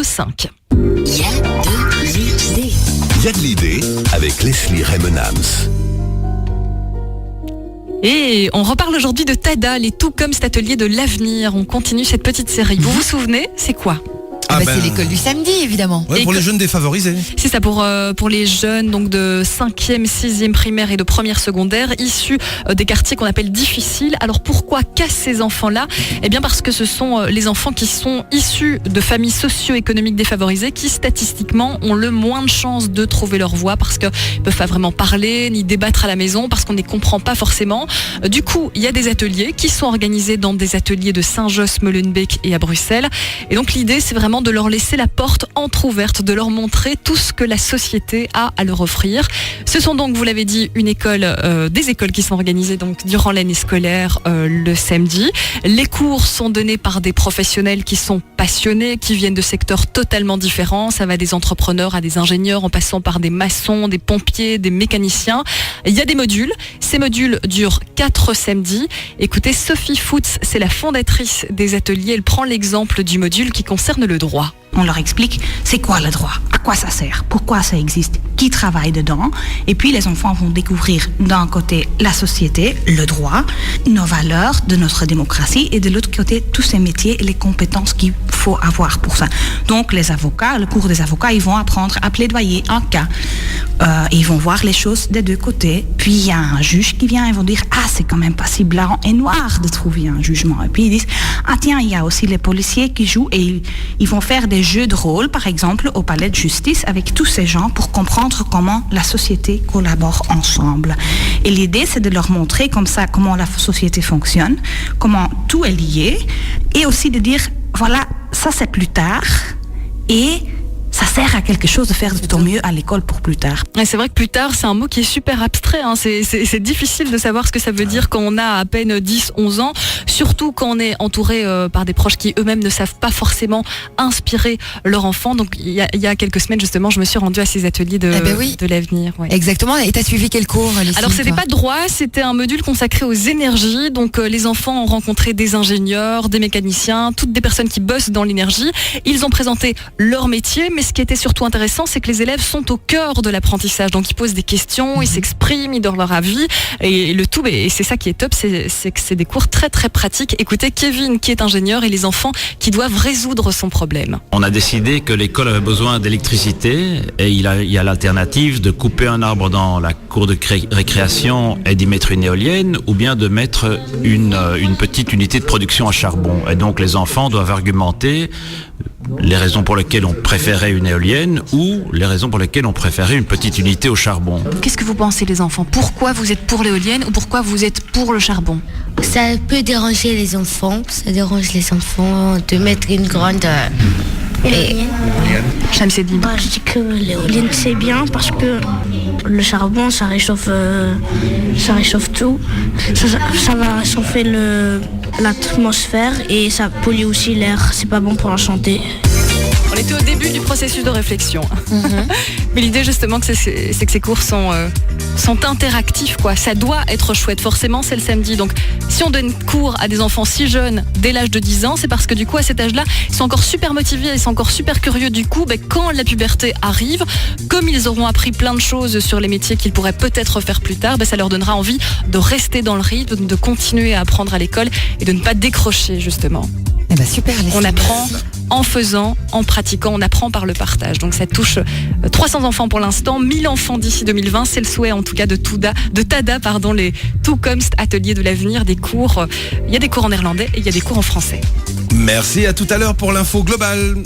5. Il y a de l'idée. Il y a de l'idée avec Leslie Remenams. Et on reparle aujourd'hui de TADA, les Tout comme cet atelier de l'avenir. On continue cette petite série. Vous vous souvenez, c'est quoi ? C'est l'école du samedi, évidemment. Ouais, pour les jeunes défavorisés. C'est ça, pour les jeunes donc de 5e, 6e primaire et de première secondaire, issus des quartiers qu'on appelle difficiles. Alors pourquoi cassent ces enfants-là ? Eh bien parce que ce sont les enfants qui sont issus de familles socio-économiques défavorisées qui statistiquement ont le moins de chances de trouver leur voie parce qu'ils ne peuvent pas vraiment parler ni débattre à la maison parce qu'on ne les comprend pas forcément. Du coup, il y a des ateliers qui sont organisés dans des ateliers de Saint-Josse, Molenbeek et à Bruxelles. Et donc l'idée, c'est vraiment de leur laisser la porte entrouverte, de leur montrer tout ce que la société a à leur offrir. Ce sont donc, vous l'avez dit, des écoles qui sont organisées donc durant l'année scolaire le samedi. Les cours sont donnés par des professionnels qui sont passionnés, qui viennent de secteurs totalement différents. Ça va des entrepreneurs à des ingénieurs, en passant par des maçons, des pompiers, des mécaniciens. Il y a des modules. Ces modules durent 4 samedis. Écoutez, Sophie Foots, c'est la fondatrice des ateliers. Elle prend l'exemple du module qui concerne le droit. On leur explique c'est quoi le droit, à quoi ça sert, pourquoi ça existe, qui travaille dedans. Et puis les enfants vont découvrir d'un côté la société, le droit, nos valeurs de notre démocratie et de l'autre côté tous ces métiers et les compétences qu'il faut avoir pour ça. Donc les avocats, le cours des avocats, ils vont apprendre à plaidoyer un cas. Ils vont voir les choses des deux côtés. Puis il y a un juge qui vient et vont dire c'est quand même pas si blanc et noir de trouver un jugement. Et puis ils disent tiens, il y a aussi les policiers qui jouent et ils vont faire des jeux de rôle, par exemple, au palais de justice avec tous ces gens pour comprendre comment la société collabore ensemble. Et l'idée, c'est de leur montrer comme ça comment la société fonctionne, comment tout est lié, et aussi de dire, voilà, ça c'est plus tard, et ça sert à quelque chose de faire de ton mieux à l'école pour plus tard. Et c'est vrai que plus tard, c'est un mot qui est super abstrait. C'est difficile de savoir ce que ça veut dire quand on a à peine 10, 11 ans. Surtout quand on est entouré par des proches qui eux-mêmes ne savent pas forcément inspirer leur enfant. Donc il y a quelques semaines justement, je me suis rendue à ces ateliers de l'avenir. Ouais. Exactement. Et tu as suivi quel cours, Lucie ? Alors c'était pas droit, c'était un module consacré aux énergies. Donc les enfants ont rencontré des ingénieurs, des mécaniciens, toutes des personnes qui bossent dans l'énergie. Ils ont présenté leur métier, mais ce qui était surtout intéressant, c'est que les élèves sont au cœur de l'apprentissage. Donc ils posent des questions, ils s'expriment, ils donnent leur avis. Et le tout, et c'est ça qui est top, c'est que c'est des cours très très pratiques. Écoutez, Kevin qui est ingénieur et les enfants qui doivent résoudre son problème. On a décidé que l'école avait besoin d'électricité et il y a l'alternative de couper un arbre dans la cour de récréation et d'y mettre une éolienne ou bien de mettre une petite unité de production à charbon. Et donc les enfants doivent argumenter les raisons pour lesquelles on préférait une éolienne ou les raisons pour lesquelles on préférait une petite unité au charbon. Qu'est-ce que vous pensez les enfants ? Pourquoi vous êtes pour l'éolienne ou pourquoi vous êtes pour le charbon ? Ça peut déranger les enfants. Ça dérange les enfants de mettre une grande... Chamseddine. Je dis que l'éolienne c'est bien parce que le charbon ça réchauffe tout. Ça va réchauffer l'atmosphère et ça pollue aussi l'air. C'est pas bon pour la santé. On était au début du processus de réflexion. Mais l'idée justement c'est que ces cours sont interactifs, quoi. Ça doit être chouette. Forcément, c'est le samedi. Donc, si on donne cours à des enfants si jeunes, dès l'âge de 10 ans, c'est parce que du coup, à cet âge-là, ils sont encore super motivés, ils sont encore super curieux. Du coup, quand la puberté arrive, comme ils auront appris plein de choses sur les métiers qu'ils pourraient peut-être faire plus tard, ça leur donnera envie de rester dans le rythme, de continuer à apprendre à l'école et de ne pas décrocher, justement. Super, on apprend en faisant, en pratiquant, on apprend par le partage. Donc ça touche 300 enfants pour l'instant, 1000 enfants d'ici 2020. C'est le souhait en tout cas de TADA, les Toekomst ateliers de l'avenir, des cours. Il y a des cours en néerlandais et il y a des cours en français. Merci, à tout à l'heure pour l'info globale.